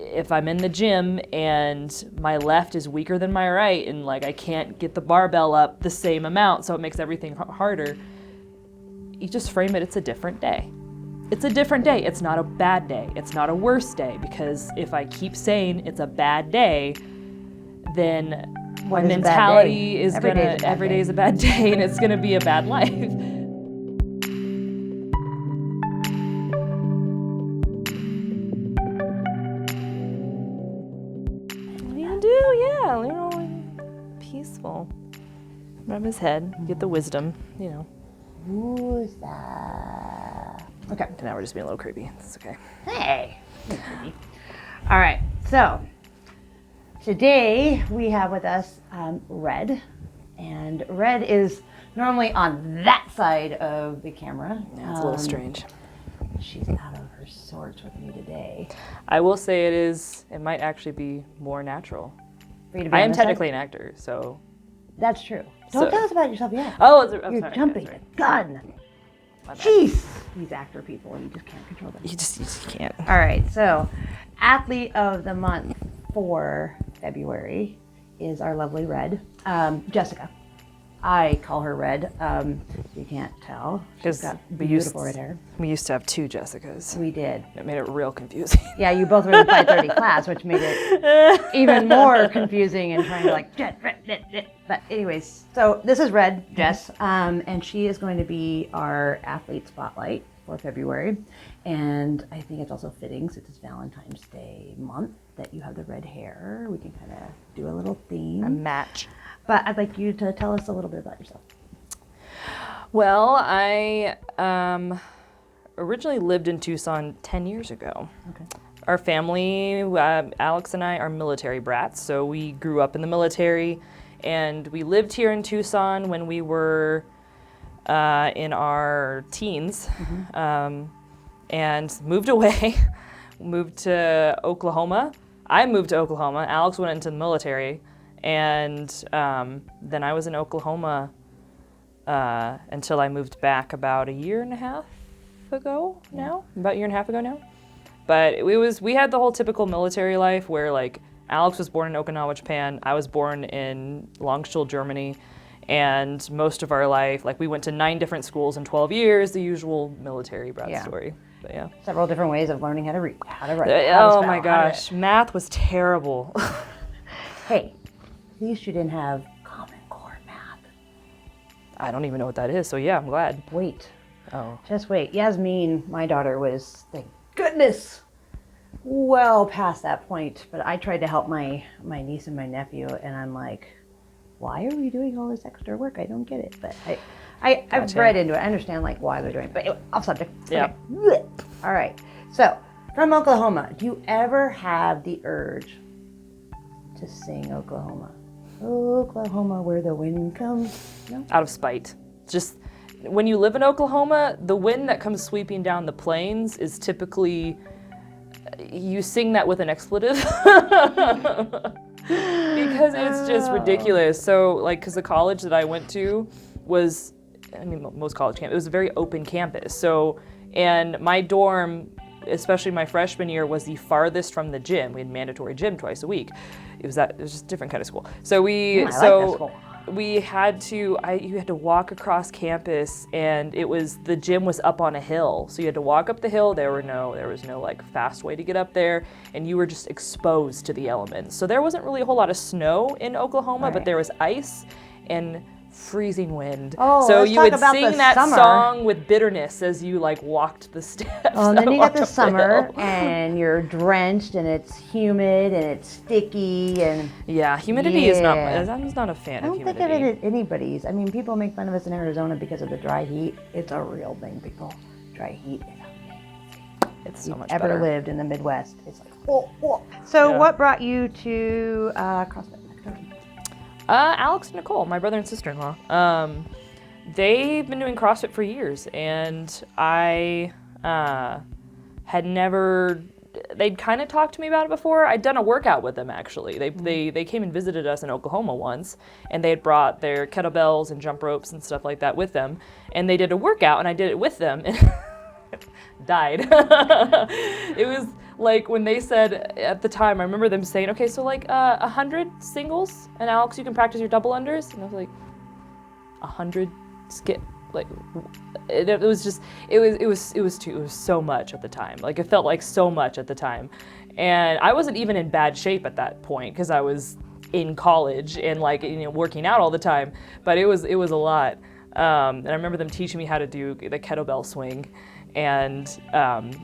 if I'm in the gym and my left is weaker than my right and like I can't get the barbell up the same amount, so it makes everything harder, you just frame it, it's a different day. It's a different day. It's not a bad day. It's not a worse day, because if I keep saying it's a bad day, then my mentality is every day is a bad day, and it's gonna be a bad life. What do you do? Yeah, you know, peaceful. Rub his head, get the wisdom, you know. Who's that? Okay. Now we're just being a little creepy. It's okay. Hey. All right. So today we have with us Red, and Red is normally on that side of the camera. Yeah, it's a little strange. She's out of her sorts with me today. I will say it might actually be more natural. For you to be I on am this technically side? an actor, so. That's true. Don't tell us about yourself yet. Oh, you're sorry, jumping sorry. the gun. Jeez, these actor people, and you just can't control them. You just can't. All right, so Athlete of the Month for February is our lovely Red, Jessica. I call her Red. You can't tell. She's got beautiful red hair. We used to have two Jessicas. We did. It made it real confusing. Yeah, you both were in the 530 class, which made it even more confusing and trying to like, but anyways, so this is Red, Jess, and she is going to be our athlete spotlight for February. And I think it's also fitting, since it's Valentine's Day month, that you have the red hair. We can kind of do a little theme. A match. But I'd like you to tell us a little bit about yourself. Well, I originally lived in Tucson 10 years ago. Okay. Our family, Alex and I, are military brats, so we grew up in the military, and we lived here in Tucson when we were in our teens, and moved away, moved to Oklahoma. I moved to Oklahoma. Alex went into the military, and then I was in Oklahoma until I moved back about a year and a half ago now. But we had the whole typical military life where, like, Alex was born in Okinawa, Japan. I was born in Landstuhl, Germany. And most of our life, like, we went to 9 different schools in 12 years, the usual military brat story. But yeah. Several different ways of learning how to read, how to write. Oh my gosh, math was terrible. Hey, at least you didn't have Common Core math. I don't even know what that is, so yeah, I'm glad. Wait. Oh. Just wait. Yasmin, my daughter, was, thank goodness, well past that point. But I tried to help my niece and my nephew, and I'm like, why are we doing all this extra work? I don't get it. But I've read into it. I understand, like, why they're doing it. But anyway, off subject. Yeah. Okay. All right. So, from Oklahoma, do you ever have the urge to sing Oklahoma? Oklahoma, where the wind comes. No? Out of spite. Just when you live in Oklahoma, the wind that comes sweeping down the plains is typically, you sing that with an expletive. Because it's just ridiculous. So, like, because the college that I went to was, I mean, most college camp, it was a very open campus. So, and my dorm, especially my freshman year, was the farthest from the gym. We had mandatory gym twice a week. It was just a different kind of school. So like that school. You had to walk across campus, and the gym was up on a hill. So you had to walk up the hill. There was no like fast way to get up there, and you were just exposed to the elements. So there wasn't really a whole lot of snow in Oklahoma, but there was ice and freezing wind. Oh, so let's you talk would about sing the that summer. Song with bitterness as you like walked the steps. Oh, and then you got the up summer, hill. and you're drenched, and it's humid, and it's sticky, and yeah, humidity is not. I'm not a fan of humidity. I don't think of it as anybody's. I mean, people make fun of us in Arizona because of the dry heat. It's a real thing, people. Dry heat is amazing. It's so much ever better. lived in the Midwest, it's like, oh. So what brought you to CrossFit? Alex and Nicole, my brother and sister-in-law. They've been doing CrossFit for years, and I had never. They'd kind of talked to me about it before. I'd done a workout with them, actually. They came and visited us in Oklahoma once, and they had brought their kettlebells and jump ropes and stuff like that with them, and they did a workout, and I did it with them, and died. It was like when they said at the time, I remember them saying, okay, so like 100 singles, and Alex, you can practice your double unders. And I was like, 100 skip, like it was just, it was so much at the time. Like it felt like so much at the time. And I wasn't even in bad shape at that point because I was in college and like, working out all the time, but it was a lot. And I remember them teaching me how to do the kettlebell swing, and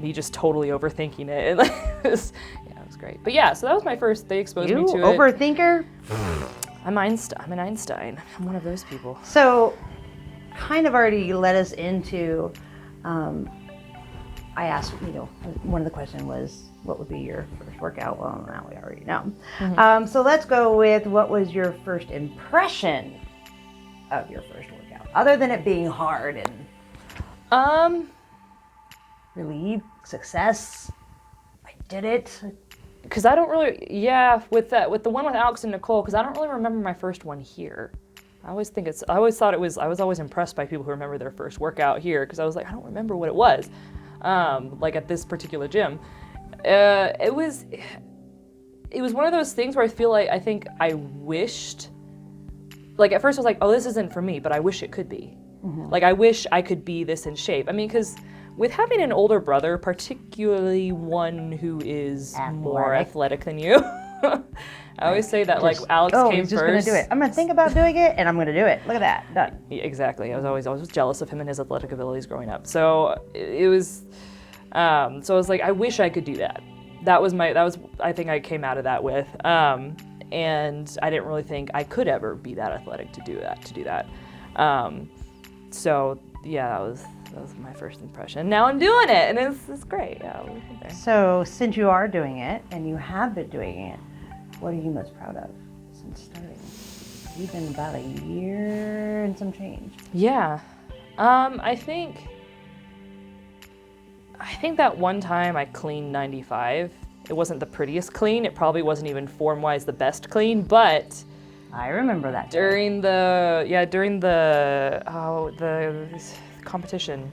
me just totally overthinking it. And it was great. But yeah, so that was my first. They exposed me to it. Overthinker? I'm an Einstein. I'm one of those people. So, kind of already led us into. I asked, one of the questions was, what would be your first workout? Well, now we already know. Mm-hmm. So let's go with, what was your first impression of your first workout, other than it being hard and relief, success? I did it. Because I don't really, with the one with Alex and Nicole, because I don't really remember my first one here. I always thought it was, I was always impressed by people who remember their first workout here, because I was like, I don't remember what it was, like at this particular gym. It was one of those things where I think I wished, like at first I was like, oh, this isn't for me, but I wish it could be. Mm-hmm. Like I wish I could be this in shape. I mean, because with having an older brother, particularly one who is more athletic than you, I always say that like Alex came he's just first. Gonna do it. I'm gonna think about doing it, and I'm gonna do it. Look at that, done. Yeah, exactly. I was always jealous of him and his athletic abilities growing up. So it was, so I was like, I wish I could do that. That was I think I came out of that with, and I didn't really think I could ever be that athletic to do that. So yeah, that was my first impression. Now I'm doing it, and it's great. Yeah, we'll get there. So since you are doing it, and you have been doing it, what are you most proud of since starting? You've been about a year and some change. Yeah, I think that one time I cleaned 95. It wasn't the prettiest clean. It probably wasn't even form-wise the best clean, but I remember that. During the competition,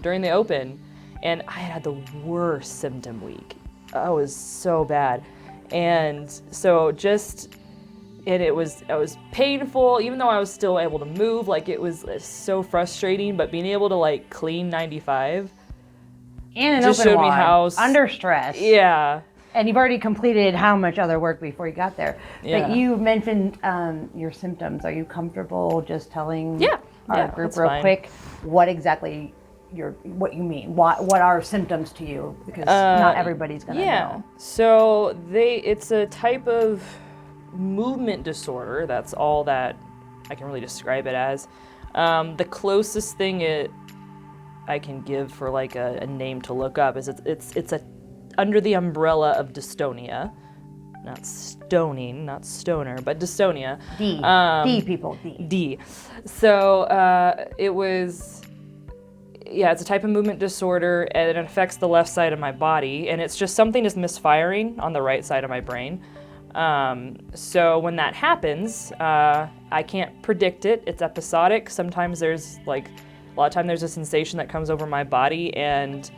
during the open, and I had the worst symptom week. I was so bad, and so it was painful, even though I was still able to move. Like it was so frustrating, but being able to like clean 95 and an just open showed me wide, how under stress. Yeah. And you've already completed how much other work before you got there. Yeah. But you mentioned your symptoms. Are you comfortable just telling our group real quick what exactly what you mean? What are symptoms to you? Because not everybody's gonna know. So it's a type of movement disorder. That's all that I can really describe it as. The closest thing I can give for like a name to look up is it's under the umbrella of dystonia, not stoning, not stoner, but dystonia. D people. D. So it's a type of movement disorder, and it affects the left side of my body, and it's just something is misfiring on the right side of my brain. So when that happens, I can't predict it. It's episodic. Sometimes a lot of time there's a sensation that comes over my body, and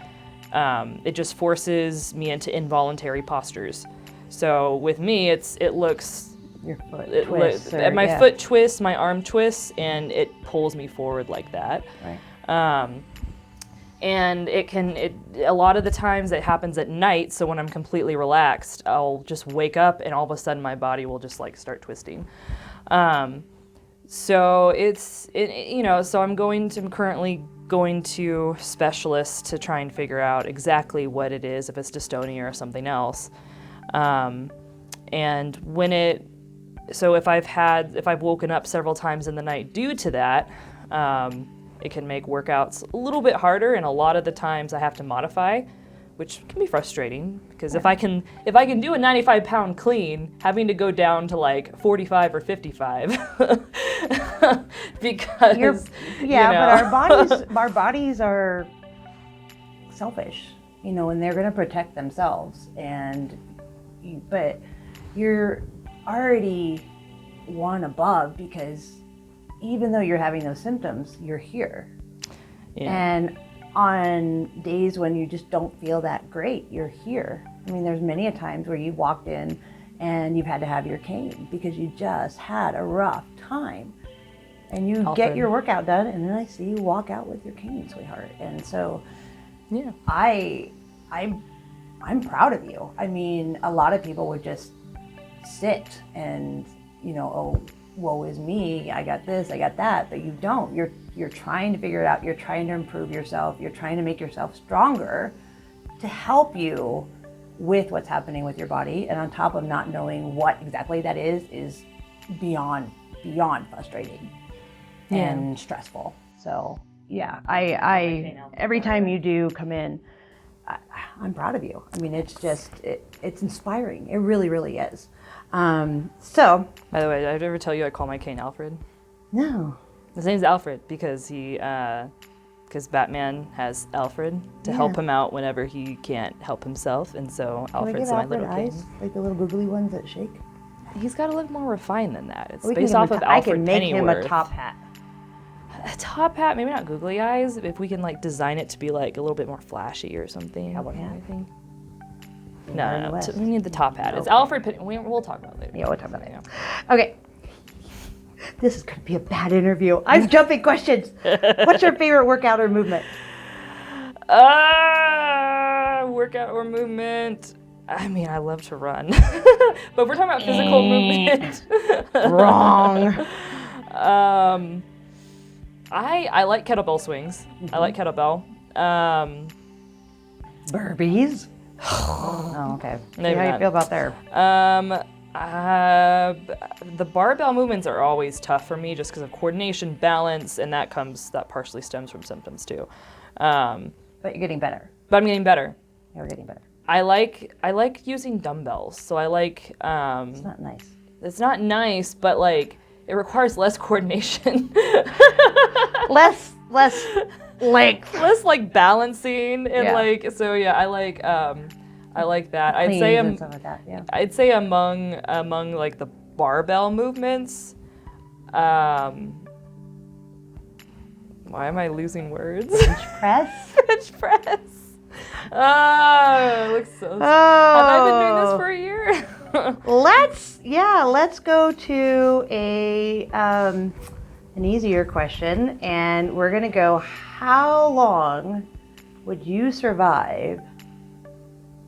it just forces me into involuntary postures. So with me, it looks, your foot twists, my foot twists, my arm twists, and it pulls me forward like that. Right. And a lot of the times it happens at night. So when I'm completely relaxed, I'll just wake up, and all of a sudden my body will just like start twisting. So so I'm currently going to specialists to try and figure out exactly what it is, if it's dystonia or something else. And if I've woken up several times in the night due to that, it can make workouts a little bit harder, and a lot of the times I have to modify, which can be frustrating, because if I can do a 95-pound clean, having to go down to like 45 or 55, because but our bodies are selfish, and they're going to protect themselves, but you're already one above, because even though you're having those symptoms, you're here. Yeah. And on days when you just don't feel that great, you're here. I mean, there's many a times where you walked in and you've had to have your cane because you just had a rough time. And you get your workout done, and then I see you walk out with your cane, sweetheart. And so, Yeah. I'm proud of you. I mean, a lot of people would just sit and, you know, oh, woe is me, I got this, I got that, but you don't. You're trying to figure it out. You're trying to improve yourself. You're trying to make yourself stronger to help you with what's happening with your body. And on top of not knowing what exactly that is beyond frustrating and stressful. So yeah, I every time you do come in, I'm proud of you. I mean, it's just, it's inspiring. It really, really is. So. By the way, did I ever tell you I call my cane Alfred? No. His name's Alfred because because Batman has Alfred to help him out whenever he can't help himself, and so Alfred's my little cane. Eyes, like the little googly ones that shake? He's got to look more refined than that. It's based off of Alfred I can make Pennyworth. him a top hat. A top hat, maybe not googly eyes. If we can like design it to be like a little bit more flashy or something. Cowboy hat? Anything. No. We need the top hat. It's Alfred Pennyworth. We'll talk about it later. Yeah, we'll talk about it. Okay. This is going to be a bad interview. I'm jumping questions. What's your favorite workout or movement? Workout or movement. I mean, I love to run, but we're talking about physical movement. Wrong. I like kettlebell swings. I like kettlebell. Burpees. Oh, okay. Maybe how do you not. feel about there? The barbell movements are always tough for me just because of coordination, balance, and that partially stems from symptoms too. But you're getting better. But I'm getting better. Yeah, we're getting better. I like using dumbbells. So I like. It's not nice. It's not nice, but like it requires less coordination. less length. Less like balancing and like so yeah. I like that. I'd say and stuff like that, yeah. I'd say among like the barbell movements. Why am I losing words? Bench press. Bench press. Oh, it looks so. Have I been doing this for a year? Let's go to an easier question, and we're gonna go. How long would you survive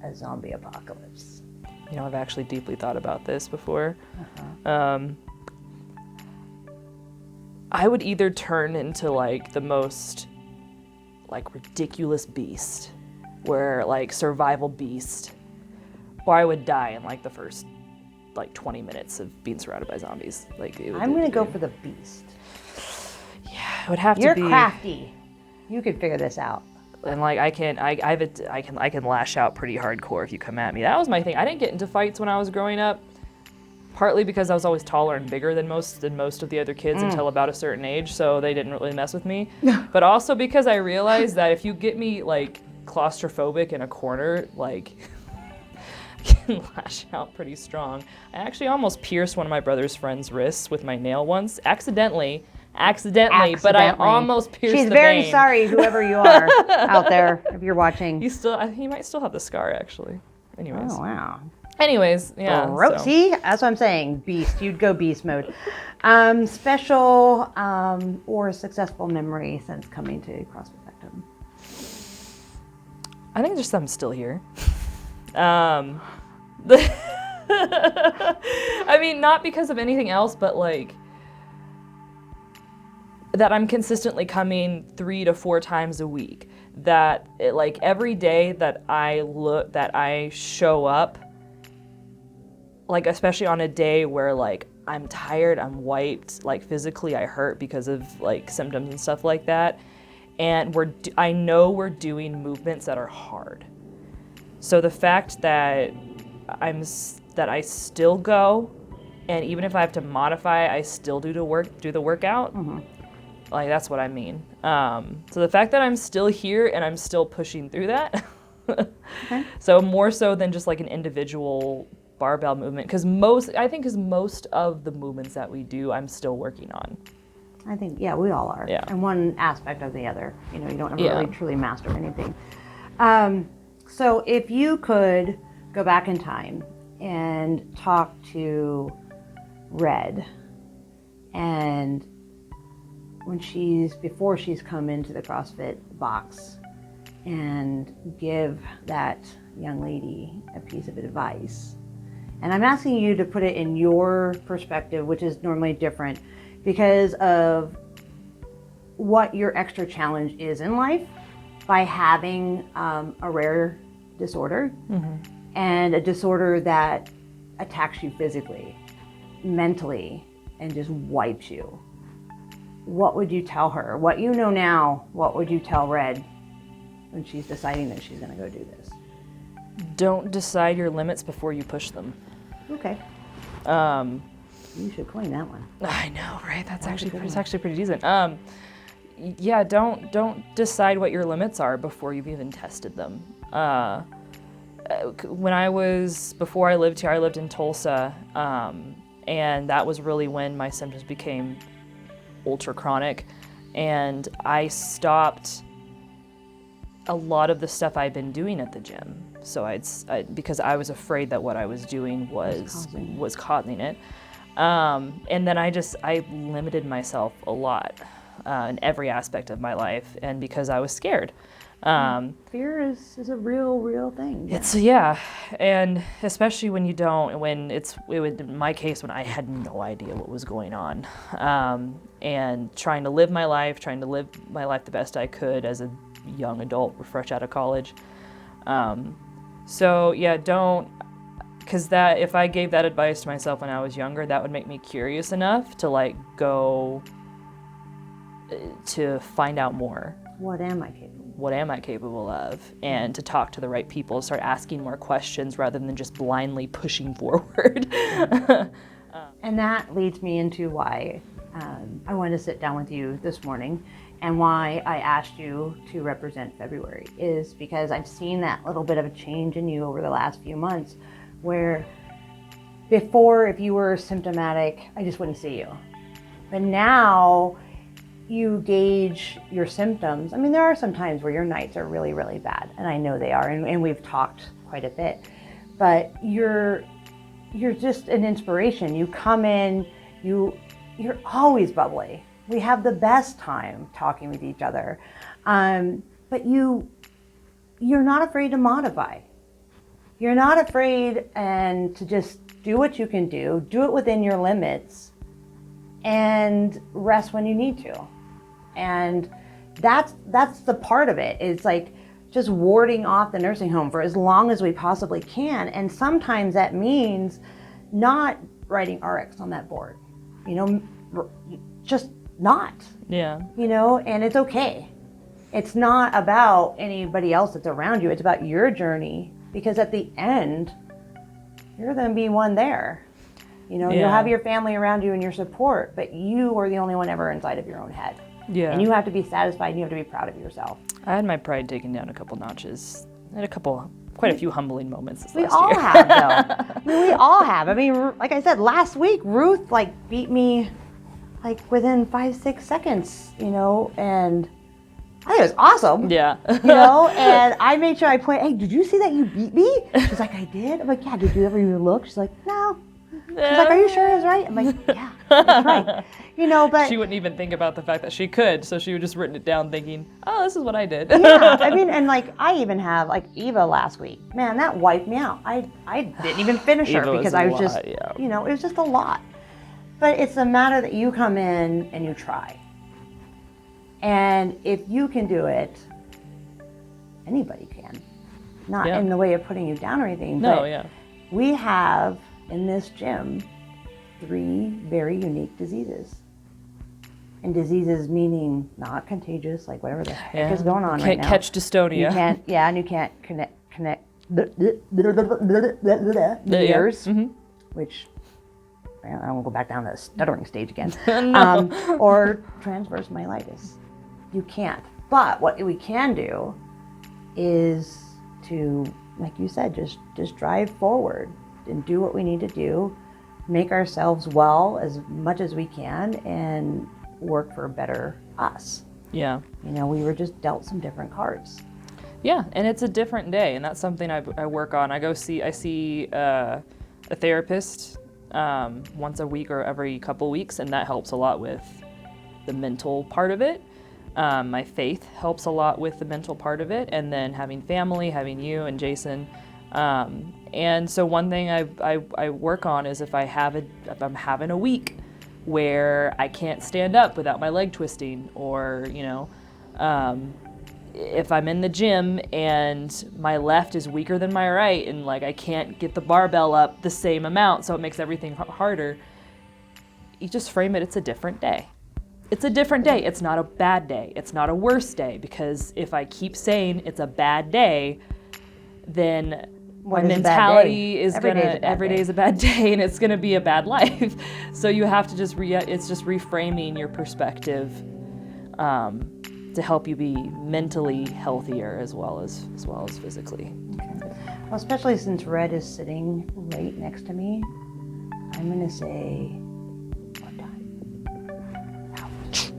a zombie apocalypse? You know, I've actually deeply thought about this before. I would either turn into like the most like ridiculous beast, where like survival beast, or I would die in like the first like 20 minutes of being surrounded by zombies. Like I'm gonna go for the beast. Yeah, it would have to be. You're crafty. You could figure this out. And like I can lash out pretty hardcore if you come at me. That was my thing. I didn't get into fights when I was growing up, partly because I was always taller and bigger than most of the other kids until about a certain age, so they didn't really mess with me. But also because I realized that if you get me like claustrophobic in a corner, like I can lash out pretty strong. I actually almost pierced one of my brother's friend's wrists with my nail once, accidentally, but I almost pierced She's the very vein. sorry, whoever you are out there, if you're watching. He might still have the scar, actually. Anyways. Oh, wow. Anyways, yeah. See, that's what I'm saying. Beast. You'd go beast mode. Special or successful memory since coming to CrossFit Victim? I think just I'm still here. I mean, not because of anything else, but like that I'm consistently coming 3 to 4 times a week. That like every day that I show up, like especially on a day where like I'm tired, I'm wiped, like physically I hurt because of like symptoms and stuff like that, and I know we're doing movements that are hard. So the fact that I still go, and even if I have to modify, I still do the workout. Mm-hmm. Like that's what I mean. So the fact that I'm still here and I'm still pushing through that. Okay. So more so than just like an individual barbell movement, because most of the movements that we do, I'm still working on. I think, yeah, we all are. Yeah. And one aspect of the other. You know, you don't ever really truly master anything. So if you could go back in time and talk to Red, and before she's come into the CrossFit box, and give that young lady a piece of advice. And I'm asking you to put it in your perspective, which is normally different because of what your extra challenge is in life by having a rare disorder, and a disorder that attacks you physically, mentally, and just wipes you. What would you tell her? What you know now, what would you tell Red when she's deciding that she's going to go do this? Don't decide your limits before you push them. Okay. You should coin that one. I know, right? It's actually pretty decent. Yeah, don't decide what your limits are before you've even tested them. Before I lived here, I lived in Tulsa, and that was really when my symptoms became ultra chronic, and I stopped a lot of the stuff I'd been doing at the gym. So because I was afraid that what I was doing was causing it. And then I limited myself a lot in every aspect of my life, and because I was scared. Fear is a real thing. Yeah. And especially when you don't, in my case, when I had no idea what was going on, and trying to live my life the best I could as a young adult, fresh out of college. So yeah, because if I gave that advice to myself when I was younger, that would make me curious enough to go to find out more. What am I capable of? And to talk to the right people, start asking more questions rather than just blindly pushing forward. And that leads me into why I wanted to sit down with you this morning, and why I asked you to represent February is because I've seen that little bit of a change in you over the last few months, where before, if you were symptomatic, I just wouldn't see you. But now you gauge your symptoms. I mean, there are some times where your nights are really, really bad, and I know they are, and we've talked quite a bit, but you're just an inspiration. You come in, you're always bubbly. We have the best time talking with each other, but you're not afraid to modify. You're not afraid and to just do what you can do it within your limits, and rest when you need to. And that's the part of it. It's like just warding off the nursing home for as long as we possibly can. And sometimes that means not writing RX on that board, just not. Yeah. And it's okay. It's not about anybody else that's around you. It's about your journey, because at the end, you're going to be one there. You'll have your family around you and your support, but you are the only one ever inside of your own head. Yeah. And you have to be satisfied, and you have to be proud of yourself. I had my pride taken down a couple notches. I had quite a few humbling moments this last year. We all have, though. We all have. Like I said, last week, Ruth beat me within 5-6 seconds, and I think it was awesome. Yeah. And I made sure I point, hey, did you see that you beat me? She's like, I did. I'm like, yeah, did you ever even look? She's like, no. She's like, are you sure it was right? I'm like, yeah, that's right. But she wouldn't even think about the fact that she could, so she would just written it down thinking, oh, this is what I did. Yeah, and I even have Eva last week. Man, that wiped me out. I didn't even finish her because I was just, it was just a lot. But it's a matter that you come in and you try. And if you can do it, anybody can. Not in the way of putting you down or anything. But we have in this gym 3 very unique diseases. And diseases meaning not contagious, whatever the heck is going on right now. Can't catch dystonia. And you can't connect the ears, which I won't go back down to the stuttering stage again. Or transverse myelitis. You can't. But what we can do is to, like you said, just drive forward and do what we need to do, make ourselves well as much as we can, and work for a better us. Yeah. We were just dealt some different cards. Yeah, and it's a different day, and that's something I work on. I see a therapist once a week or every couple weeks, and that helps a lot with the mental part of it. My faith helps a lot with the mental part of it, and then having family, having you and Jason. And so one thing I work on is if I'm having a week where I can't stand up without my leg twisting, or if I'm in the gym and my left is weaker than my right, and like I can't get the barbell up the same amount, so it makes everything harder. You just frame it, it's a different day. It's a different day. It's not a bad day. It's not a worse day, because if I keep saying it's a bad day, then my mentality is every day is a bad day, and it's gonna be a bad life. So you have to it's just reframing your perspective to help you be mentally healthier as well as physically. Okay. Well, especially since Red is sitting right next to me, I'm gonna say, what time? Ouch.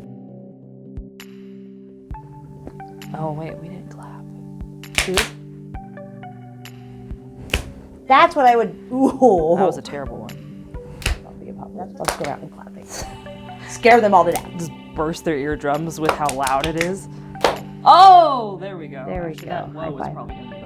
Oh wait, we didn't clap. 2? That's what I would. Ooh. That was a terrible one. Let's go out and clapping. Scare them all to death. Just burst their eardrums with how loud it is. Oh, there we go. There we Actually, go. that High was five. probably gonna be